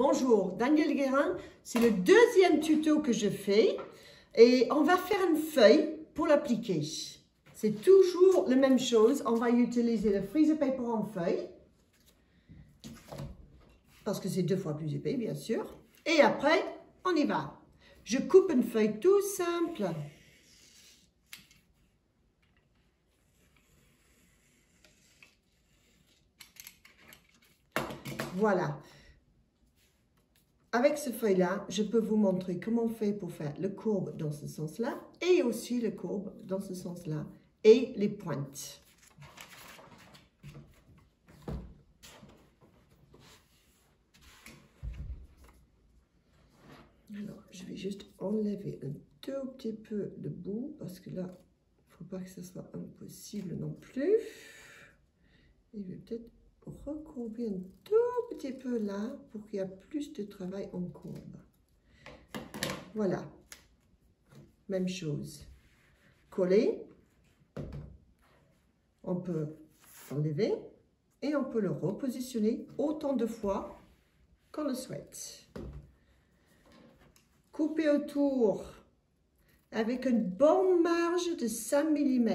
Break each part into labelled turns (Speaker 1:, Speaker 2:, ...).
Speaker 1: Bonjour, Danielle Guérin, c'est le deuxième tuto que je fais et on va faire une feuille pour l'appliquer. C'est toujours la même chose, on va utiliser le freezer paper en feuille parce que c'est 2 fois plus épais bien sûr. Et après, on y va. Je coupe une feuille tout simple. Voilà. Avec ce feuille-là, je peux vous montrer comment on fait pour faire le courbe dans ce sens-là et aussi le courbe dans ce sens-là et les pointes. Alors, je vais juste enlever un tout petit peu le bout parce que là, il ne faut pas que ce soit impossible non plus. Et je vais peut-être recourber un tout petit peu là pour qu'il y ait plus de travail en courbe. Voilà. Même chose. Coller. On peut enlever et on peut le repositionner autant de fois qu'on le souhaite. Couper autour avec une bonne marge de 5 mm.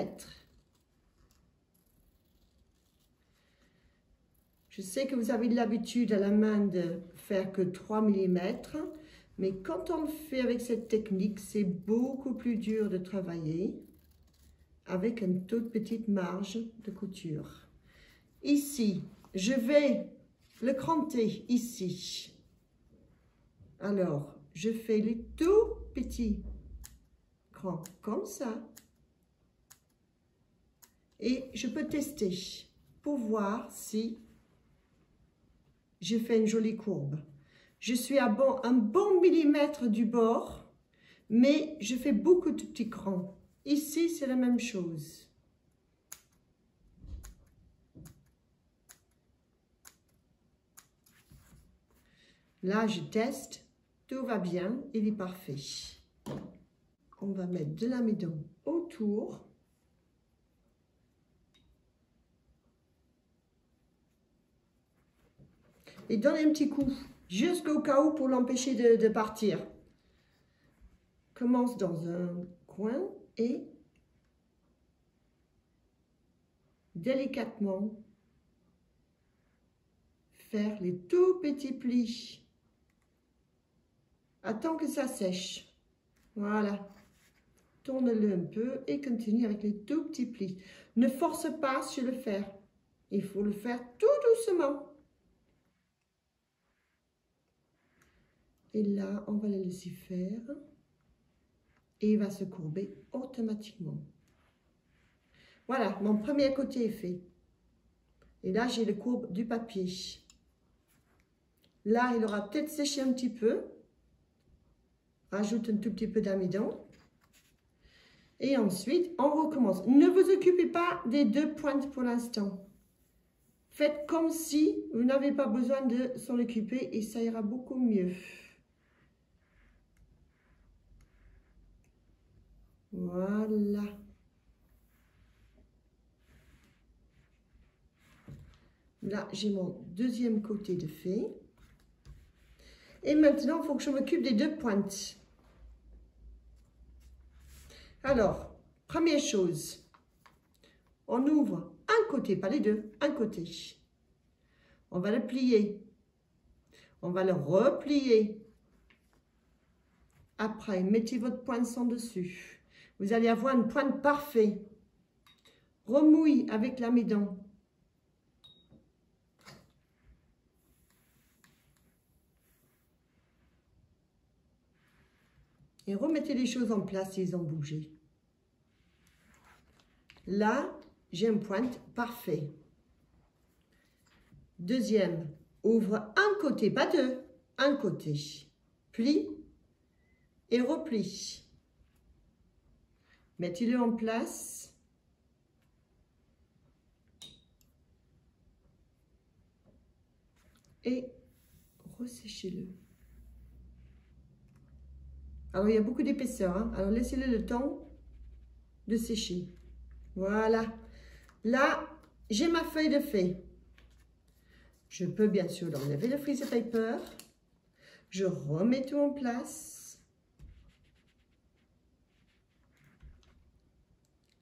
Speaker 1: Je sais que vous avez l'habitude à la main de faire que 3 mm, mais quand on le fait avec cette technique, c'est beaucoup plus dur de travailler avec une toute petite marge de couture. Ici, je vais le cranter ici. Alors, je fais les tout petits crans comme ça. Et je peux tester pour voir si je fais une jolie courbe. Je suis à un bon millimètre du bord, mais je fais beaucoup de petits crans. Ici, c'est la même chose. Là, je teste. Tout va bien, il est parfait. On va mettre de l'amidon autour. Et donner un petit coup, jusqu'au cas où pour l'empêcher de partir. Commence dans un coin et délicatement faire les tout petits plis. Attends que ça sèche. Voilà. Tourne-le un peu et continue avec les tout petits plis. Ne force pas sur le fer. Il faut le faire tout doucement. Et là, on va le laisser faire. Et il va se courber automatiquement. Voilà, mon premier côté est fait. Et là, j'ai le courbe du papier. Là, il aura peut-être séché un petit peu. Rajoute un tout petit peu d'amidon. Et ensuite, on recommence. Ne vous occupez pas des 2 pointes pour l'instant. Faites comme si vous n'avez pas besoin de s'en occuper et ça ira beaucoup mieux. Voilà. Là, j'ai mon deuxième côté de fait. Et maintenant, il faut que je m'occupe des 2 pointes. Alors, première chose, on ouvre un côté, pas les 2, un côté. On va le plier. On va le replier. Après, mettez votre poinçon dessus. Vous allez avoir une pointe parfaite. Remouille avec l'amidon. Et remettez les choses en place si elles ont bougé. Là, j'ai une pointe parfaite. Deuxième, ouvre un côté, pas 2, un côté. Plie et replie. Mettez-le en place. Et resséchez-le. Alors, il y a beaucoup d'épaisseur, hein? Alors, laissez-le le temps de sécher. Voilà. Là, j'ai ma feuille de fait. Je peux bien sûr enlever le freezer paper. Je remets tout en place.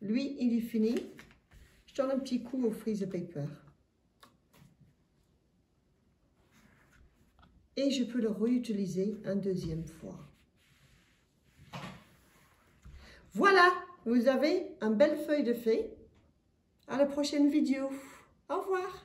Speaker 1: Lui, il est fini. Je donne un petit coup au freezer paper. Et je peux le réutiliser une deuxième fois. Voilà, vous avez une belle feuille de fée. À la prochaine vidéo. Au revoir.